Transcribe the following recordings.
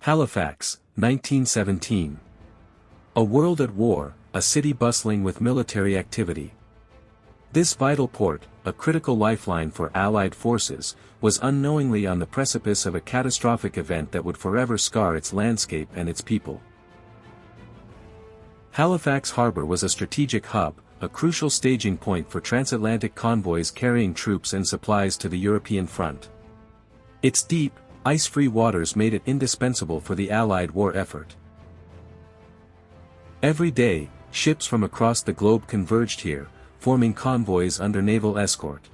Halifax, 1917. A world at war, a city bustling with military activity. This vital port, a critical lifeline for Allied forces, was unknowingly on the precipice of a catastrophic event that would forever scar its landscape and its people. Halifax Harbor was a strategic hub, a crucial staging point for transatlantic convoys carrying troops and supplies to the European front. Its deep, ice-free waters made it indispensable for the Allied war effort. Every day, ships from across the globe converged here, forming convoys under naval escort.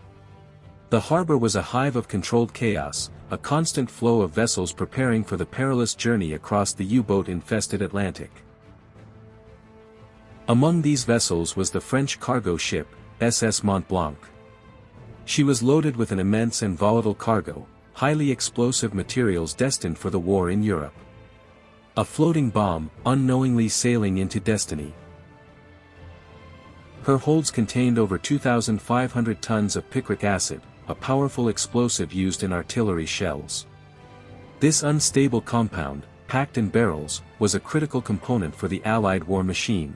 The harbor was a hive of controlled chaos, a constant flow of vessels preparing for the perilous journey across the U-boat-infested Atlantic. Among these vessels was the French cargo ship, SS Mont-Blanc. She was loaded with an immense and volatile cargo, highly explosive materials destined for the war in Europe. A floating bomb, unknowingly sailing into destiny. Her holds contained over 2,500 tons of picric acid, a powerful explosive used in artillery shells. This unstable compound, packed in barrels, was a critical component for the Allied war machine.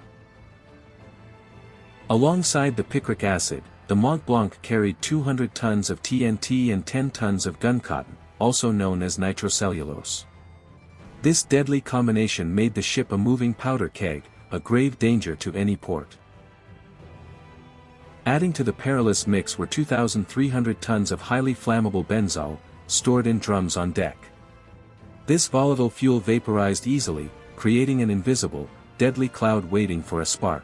Alongside the picric acid, the Mont-Blanc carried 200 tons of TNT and 10 tons of guncotton, also known as nitrocellulose. This deadly combination made the ship a moving powder keg, a grave danger to any port. Adding to the perilous mix were 2,300 tons of highly flammable benzol, stored in drums on deck. This volatile fuel vaporized easily, creating an invisible, deadly cloud waiting for a spark.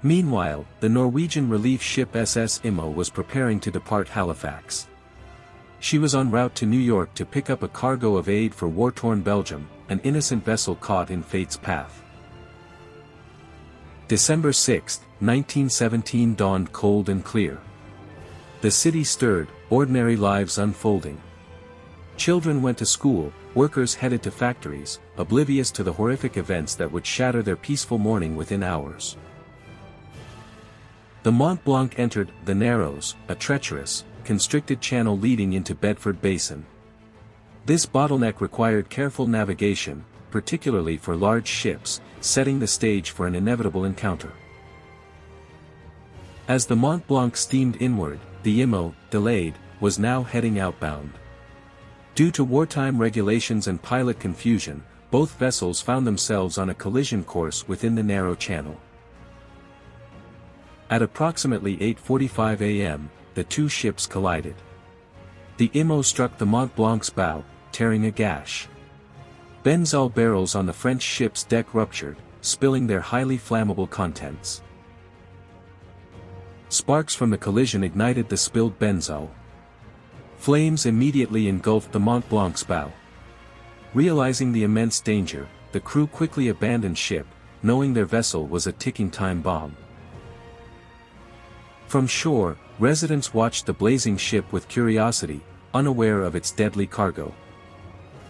Meanwhile, the Norwegian relief ship SS Immo was preparing to depart Halifax. She was en route to New York to pick up a cargo of aid for war-torn Belgium, an innocent vessel caught in fate's path. December 6, 1917 dawned cold and clear. The city stirred, ordinary lives unfolding. Children went to school, workers headed to factories, oblivious to the horrific events that would shatter their peaceful morning within hours. The Mont-Blanc entered the Narrows, a treacherous, constricted channel leading into Bedford Basin. This bottleneck required careful navigation, particularly for large ships, setting the stage for an inevitable encounter. As the Mont-Blanc steamed inward, the Immo, delayed, was now heading outbound. Due to wartime regulations and pilot confusion, both vessels found themselves on a collision course within the narrow channel. At approximately 8:45 a.m., the two ships collided. The Immo struck the Mont-Blanc's bow, tearing a gash. Benzol barrels on the French ship's deck ruptured, spilling their highly flammable contents. Sparks from the collision ignited the spilled benzol. Flames immediately engulfed the Mont-Blanc's bow. Realizing the immense danger, the crew quickly abandoned ship, knowing their vessel was a ticking time bomb. From shore, residents watched the blazing ship with curiosity, unaware of its deadly cargo.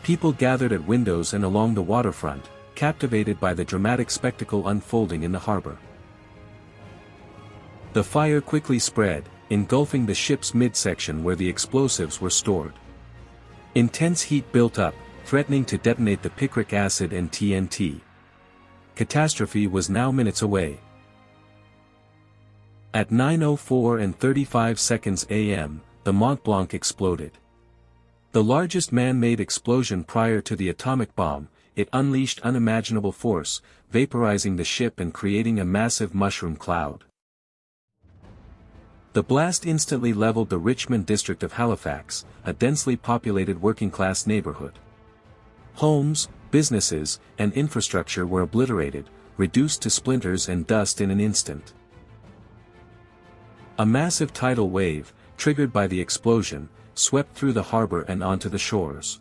People gathered at windows and along the waterfront, captivated by the dramatic spectacle unfolding in the harbor. The fire quickly spread, engulfing the ship's midsection where the explosives were stored. Intense heat built up, threatening to detonate the picric acid and TNT. Catastrophe was now minutes away. At 9:04:35 a.m., the Mont-Blanc exploded. The largest man-made explosion prior to the atomic bomb, it unleashed unimaginable force, vaporizing the ship and creating a massive mushroom cloud. The blast instantly leveled the Richmond district of Halifax, a densely populated working-class neighborhood. Homes, businesses, and infrastructure were obliterated, reduced to splinters and dust in an instant. A massive tidal wave, triggered by the explosion, swept through the harbor and onto the shores.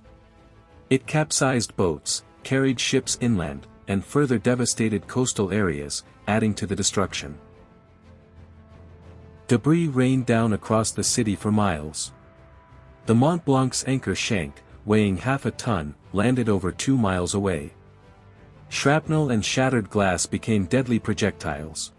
It capsized boats, carried ships inland, and further devastated coastal areas, adding to the destruction. Debris rained down across the city for miles. The Mont-Blanc's anchor shank, weighing half a ton, landed over 2 miles away. Shrapnel and shattered glass became deadly projectiles.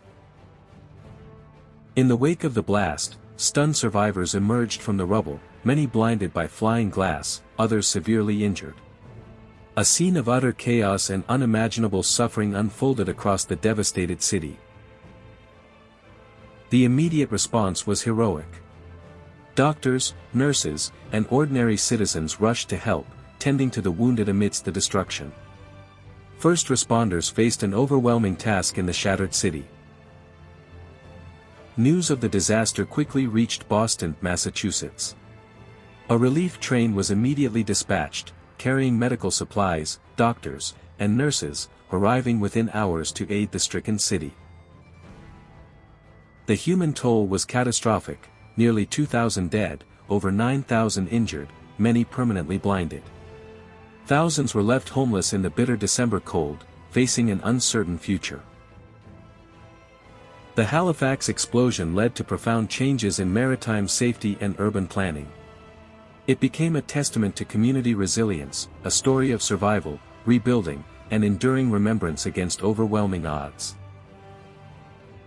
In the wake of the blast, stunned survivors emerged from the rubble, many blinded by flying glass, others severely injured. A scene of utter chaos and unimaginable suffering unfolded across the devastated city. The immediate response was heroic. Doctors, nurses, and ordinary citizens rushed to help, tending to the wounded amidst the destruction. First responders faced an overwhelming task in the shattered city. News of the disaster quickly reached Boston, Massachusetts. A relief train was immediately dispatched, carrying medical supplies, doctors, and nurses, arriving within hours to aid the stricken city. The human toll was catastrophic, nearly 2,000 dead, over 9,000 injured, many permanently blinded. Thousands were left homeless in the bitter December cold, facing an uncertain future. The Halifax explosion led to profound changes in maritime safety and urban planning. It became a testament to community resilience, a story of survival, rebuilding, and enduring remembrance against overwhelming odds.